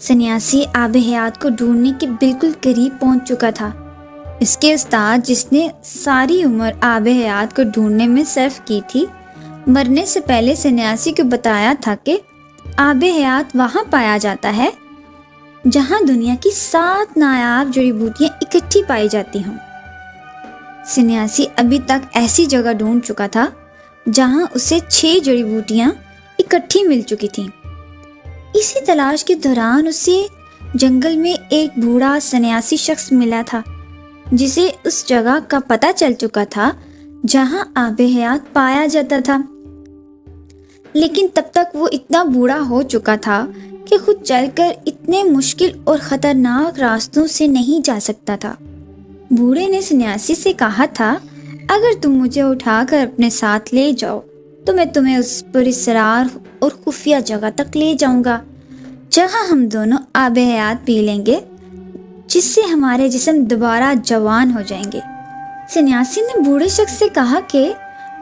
سنیاسی آب حیات کو ڈھونڈنے کے بالکل قریب پہنچ چکا تھا۔ اس کے استاد، جس نے ساری عمر آب حیات کو ڈھونڈنے میں صرف کی تھی، مرنے سے پہلے سنیاسی کو بتایا تھا کہ آب حیات وہاں پایا جاتا ہے جہاں دنیا کی 7 نایاب جڑی بوٹیاں اکٹھی پائی جاتی ہوں۔ سنیاسی ابھی تک ایسی جگہ ڈھونڈ چکا تھا جہاں اسے 6 جڑی بوٹیاں اکٹھی مل چکی تھیں۔ اسی تلاش کے دوران اسے جنگل میں ایک بوڑھا سنیاسی شخص ملا تھا جسے اس جگہ کا پتہ چل چکا تھا جہاں آب حیات پایا جاتا تھا، لیکن تب تک وہ اتنا بوڑھا ہو چکا تھا کہ خود چل کر اتنے مشکل اور خطرناک راستوں سے نہیں جا سکتا تھا۔ بوڑھے نے سنیاسی سے کہا تھا، اگر تم مجھے اٹھا کر اپنے ساتھ لے جاؤ تو میں تمہیں اس پراسرار اور خفیہ جگہ تک لے جاؤں گا جہاں ہم دونوں آب حیات پی لیں گے، جس سے ہمارے جسم دوبارہ جوان ہو جائیں گے۔ سنیاسی نے بوڑھے شخص سے کہا کہ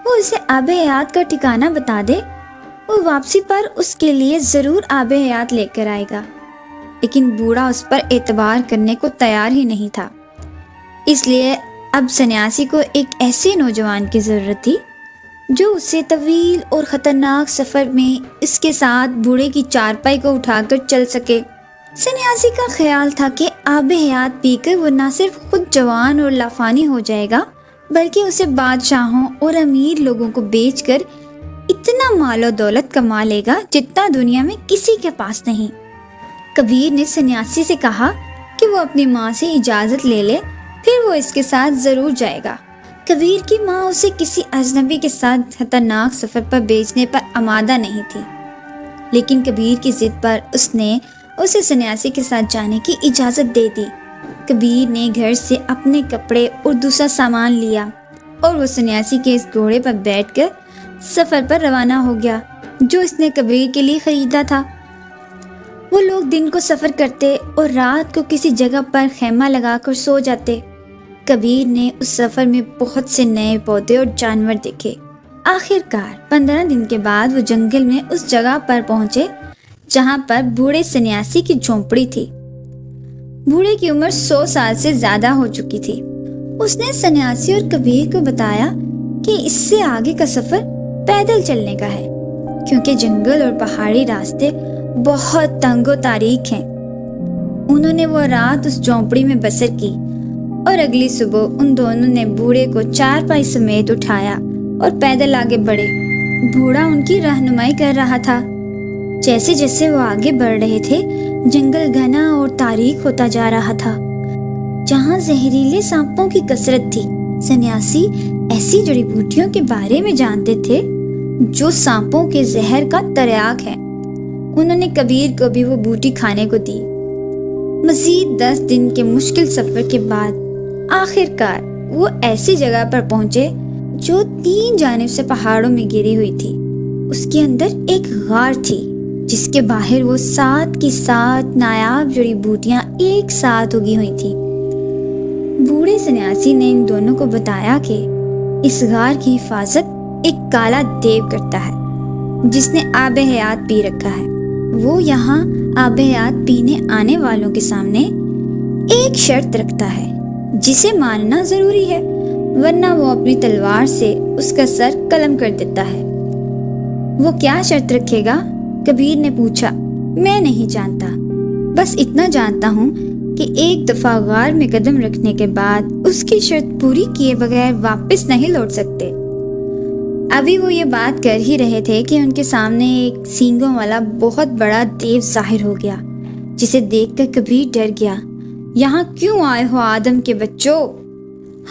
وہ اسے آب حیات کا ٹھکانہ بتا دے، وہ واپسی پر اس کے لیے ضرور آب حیات لے کر آئے گا، لیکن بوڑھا اس پر اعتبار کرنے کو تیار ہی نہیں تھا۔ اس لیے اب سنیاسی کو ایک ایسے نوجوان کی ضرورت تھی جو اسے طویل اور خطرناک سفر میں اس کے ساتھ بوڑھے کی چارپائی کو اٹھا کر چل سکے۔ سنیاسی کا خیال تھا کہ آب حیات پی کر وہ نہ صرف خود جوان اور لافانی ہو جائے گا، بلکہ اسے بادشاہوں اور امیر لوگوں کو بیچ کر اتنا مال و دولت کما لے گا جتنا دنیا میں کسی کے پاس نہیں۔ کبیر نے سنیاسی سے کہا کہ وہ اپنی ماں سے اجازت لے لے، پھر وہ اس کے ساتھ ضرور جائے گا۔ کبیر کی ماں اسے کسی اجنبی کے ساتھ خطرناک سفر پر بھیجنے پر آمادہ نہیں تھی، لیکن کبیر کی ضد پر اس نے اسے سنیاسی کے ساتھ جانے کی اجازت دے دی۔ کبیر نے گھر سے اپنے کپڑے اور دوسرا سامان لیا اور وہ سنیاسی کے اس گھوڑے پر بیٹھ کر سفر پر روانہ ہو گیا جو اس نے کبیر کے لیے خریدا تھا۔ وہ لوگ دن کو سفر کرتے اور رات کو کسی جگہ پر خیمہ لگا کر سو جاتے۔ کبیر نے اس سفر میں بہت سے نئے پودے اور جانور دیکھے۔ آخر کار 15 دن کے بعد وہ جنگل میں اس جگہ پر پہنچے جہاں پر بوڑھے سنیاسی کی جھونپڑی تھی۔ بوڑھے کی عمر 100 سال سے زیادہ ہو چکی تھی۔ اس نے سنیاسی اور کبیر کو بتایا کہ اس سے آگے کا سفر پیدل چلنے کا ہے، کیونکہ جنگل اور پہاڑی راستے بہت تنگ و تاریک ہیں۔ انہوں نے وہ رات اس جھونپڑی میں بسر کی اور اگلی صبح ان دونوں نے بوڑھے کو چارپائی سمیت اٹھایا اور پیدل آگے بڑھے۔ بوڑھا ان کی رہنمائی کر رہا تھا۔ جیسے جیسے وہ آگے بڑھ رہے تھے، جنگل گھنا اور تاریک ہوتا جا رہا تھا، جہاں زہریلے سانپوں کی کثرت تھی۔ سنیاسی ایسی جڑی بوٹیوں کے بارے میں جانتے تھے جو سانپوں کے زہر کا تریاک ہے۔ انہوں نے کبیر کو بھی وہ بوٹی کھانے کو دی۔ مزید 10 دن کے مشکل سفر کے بعد آخر کار وہ ایسی جگہ پر پہنچے جو 3 جانب سے پہاڑوں میں گھری ہوئی تھی۔ اس کے اندر ایک غار تھی جس کے باہر وہ 7 کی 7 نایاب جڑی بوٹیاں ایک ساتھ اگی ہوئی تھیں۔ بوڑھے سنیاسی نے ان دونوں کو بتایا کہ اس غار کی حفاظت ایک کالا دیو کرتا ہے جس نے آب حیات پی رکھا ہے۔ وہ یہاں آب حیات پینے آنے والوں کے سامنے ایک شرط رکھتا ہے جسے ماننا ضروری ہے، ورنہ وہ اپنی تلوار سے اس کا سر قلم کر دیتا ہے۔ وہ کیا شرط رکھے گا؟ کبیر نے پوچھا۔ میں نہیں جانتا، بس اتنا جانتا ہوں کہ ایک دفعہ غار میں قدم رکھنے کے بعد اس کی شرط پوری کیے بغیر واپس نہیں لوٹ سکتے۔ ابھی وہ یہ بات کر ہی رہے تھے کہ ان کے سامنے ایک سینگوں والا بہت بڑا دیو ظاہر ہو گیا، جسے دیکھ کر کبیر ڈر گیا۔ یہاں کیوں آئے ہو آدم کے بچوں؟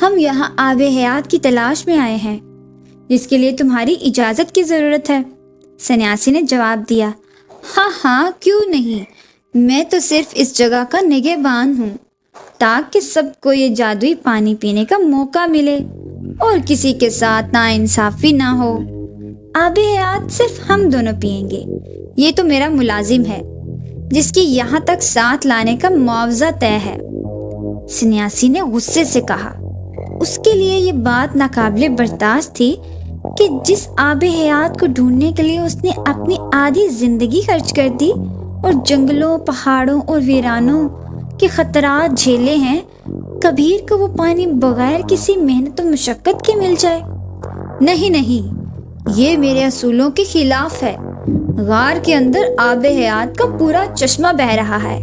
ہم یہاں آب حیات کی تلاش میں آئے ہیں جس کے لیے تمہاری اجازت کی ضرورت ہے۔ سنیاسی نے جواب دیا، ہاں کیوں نہیں، میں تو صرف اس جگہ کا نگہبان ہوں تاکہ سب کو یہ جادوئی پانی پینے کا موقع ملے اور کسی کے ساتھ ناانصافی نہ ہو۔ آب حیات صرف ہم دونوں پئیں گے، یہ تو میرا ملازم ہے جس کی یہاں تک ساتھ لانے کا معاوضہ طے ہے۔ سنیاسی نے غصے سے کہا۔ اس کے لیے یہ بات ناقابل برداشت تھی کہ جس آب حیات کو ڈھونڈنے کے لیے اس نے اپنی آدھی زندگی خرچ کر دی اور جنگلوں، پہاڑوں اور ویرانوں کے خطرات جھیلے ہیں، کبیر کو وہ پانی بغیر کسی محنت و مشقت کے مل جائے؟ نہیں نہیں، یہ میرے اصولوں کے خلاف ہے۔ غار کے اندر آب حیات کا پورا چشمہ بہہ رہا ہے،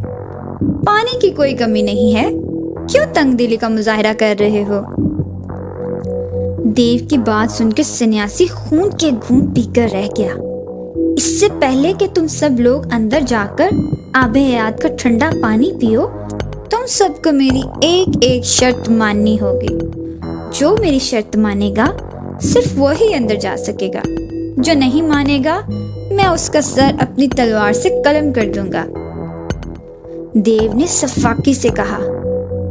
پانی کی کوئی کمی نہیں ہے، کیوں تنگ دلی کا مظاہرہ کر رہے ہو؟ دیو کی بات سن کے سنیاسی خون کے گھونٹ پی کر رہ گیا۔ اس سے پہلے کہ تم سب لوگ اندر جا کر آب حیات کا ٹھنڈا پانی پیو، تم سب کو میری ایک ایک شرط ماننی ہوگی۔ جو میری شرط مانے گا صرف وہی اندر جا سکے گا، جو نہیں مانے گا میں اس کا سر اپنی تلوار سے قلم کر دوں گا۔ دیو نے سفاکی سے کہا۔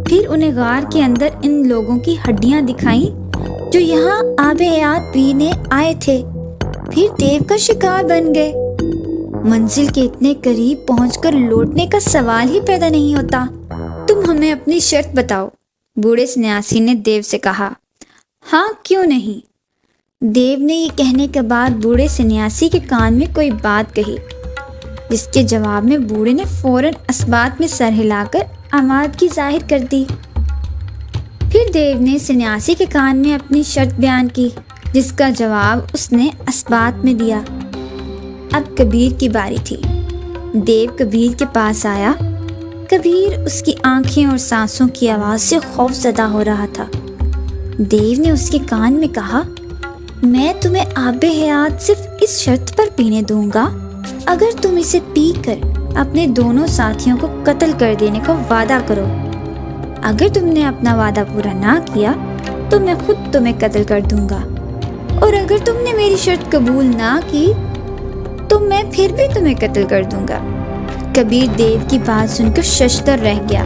پھر انہیں غار کے اندر ان لوگوں کی ہڈیاں دکھائیں جو یہاں آب حیات پینے آئے تھے، پھر دیو کا شکار بن گئے۔ منزل کے اتنے قریب پہنچ کر لوٹنے کا سوال ہی پیدا نہیں ہوتا۔ تم ہمیں اپنی شرط بتاؤ، بوڑھے سنیاسی نے دیو سے کہا۔ ہاں کیوں نہیں؟ دیو نے یہ کہنے کے بعد بوڑھے سنیاسی کے کان میں کوئی بات کہی، جس کے جواب میں بوڑھے نے فوراً اسبات میں سر ہلا کر آمادگی ظاہر کر دی۔ پھر دیو نے سنیاسی کے کان میں اپنی شرط بیان کی، جس کا جواب اس نے اسبات میں دیا۔ اب کبیر کی باری تھی۔ دیو کبیر کے پاس آیا۔ کبیر اس کی آنکھیں اور سانسوں کی آواز سے خوف زدہ ہو رہا تھا۔ دیو نے اس کے کان میں کہا، میں تمہیں آب حیات صرف اس شرط پر پینے دوں گا اگر تم اسے پی کر اپنے دونوں ساتھیوں کو قتل کر دینے کا وعدہ کرو۔ اگر تم نے اپنا وعدہ پورا نہ کیا تو میں خود تمہیں قتل کر دوں گا، اور اگر تم نے میری شرط قبول نہ کی تو میں پھر بھی تمہیں قتل کر دوں گا۔ کبیر دیو کی بات سن کر ششدر رہ گیا۔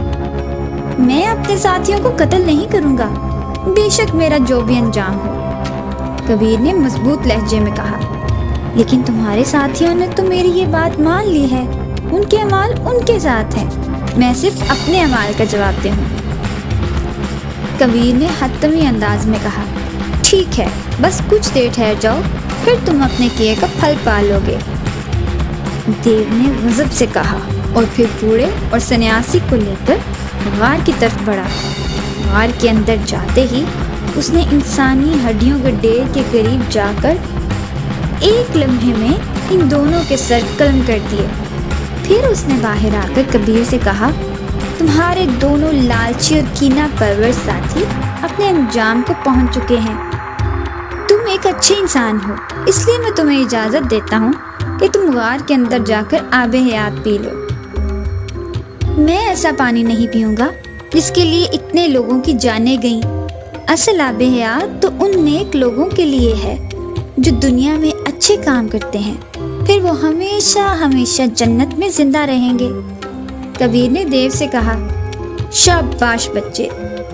میں اپنے ساتھیوں کو قتل نہیں کروں گا، بے شک میرا جو بھی انجام ہو، کبیر نے مضبوط لہجے میں کہا۔ لیکن تمہارے ساتھیوں نے تو میری یہ بات مان لی ہے، ان کے اعمال ان کے ساتھ ہیں، میں صرف اپنے اعمال کا جواب دہ ہوں۔ کبیر نے حتمی انداز میں کہا، ٹھیک ہے، بس کچھ دیر ٹھہر جاؤ، پھر تم اپنے کیے کا پھل پا لو گے۔ دیو نے غضب سے کہا اور پھر بوڑھے اور سنیاسی کو لے کر غار کی طرف بڑھا۔ غار کے اندر جاتے ہی اس نے انسانی ہڈیوں کے ڈھیر کے قریب جا کر ایک لمحے میں ان دونوں کے سر قلم کر دیے۔ پھر اس نے باہر آ کر کبیر سے کہا، تمہارے دونوں لالچی اور کینہ پرور ساتھی اپنے انجام کو پہنچ چکے ہیں۔ تم ایک اچھے انسان ہو، اس لیے میں تمہیں اجازت دیتا ہوں کہ تم غار کے اندر جا کر آب حیات پی لو۔ میں ایسا پانی نہیں پیوں گا جس کے لیے اتنے لوگوں کی جانیں گئیں۔ اصل آب حیات تو ان نیک لوگوں کے لیے ہے جو دنیا میں اچھے کام کرتے ہیں، پھر وہ ہمیشہ ہمیشہ جنت میں زندہ رہیں گے۔ کبیر نے دیو سے کہا، شاباش بچے،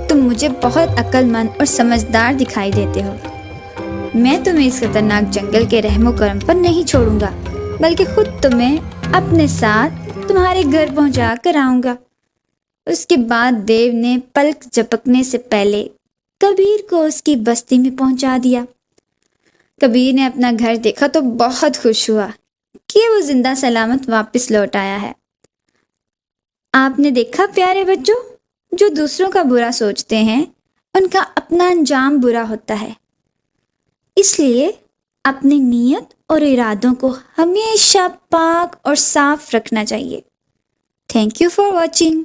تم مجھے بہت عقل مند اور سمجھدار دکھائی دیتے ہو۔ میں تمہیں اس خطرناک جنگل کے رحم و کرم پر نہیں چھوڑوں گا، بلکہ خود تمہیں اپنے ساتھ تمہارے گھر پہنچا کر آؤں گا۔ اس کے بعد دیو نے پلک جھپکنے سے پہلے کبیر کو اس کی بستی میں پہنچا دیا۔ کبیر نے اپنا گھر دیکھا تو بہت خوش ہوا کہ وہ زندہ سلامت واپس لوٹ آیا ہے۔ آپ نے دیکھا پیارے بچوں، جو دوسروں کا برا سوچتے ہیں ان کا اپنا انجام برا ہوتا ہے، اس لیے اپنی نیت اور ارادوں کو ہمیشہ پاک اور صاف رکھنا چاہیے۔ Thank you for watching.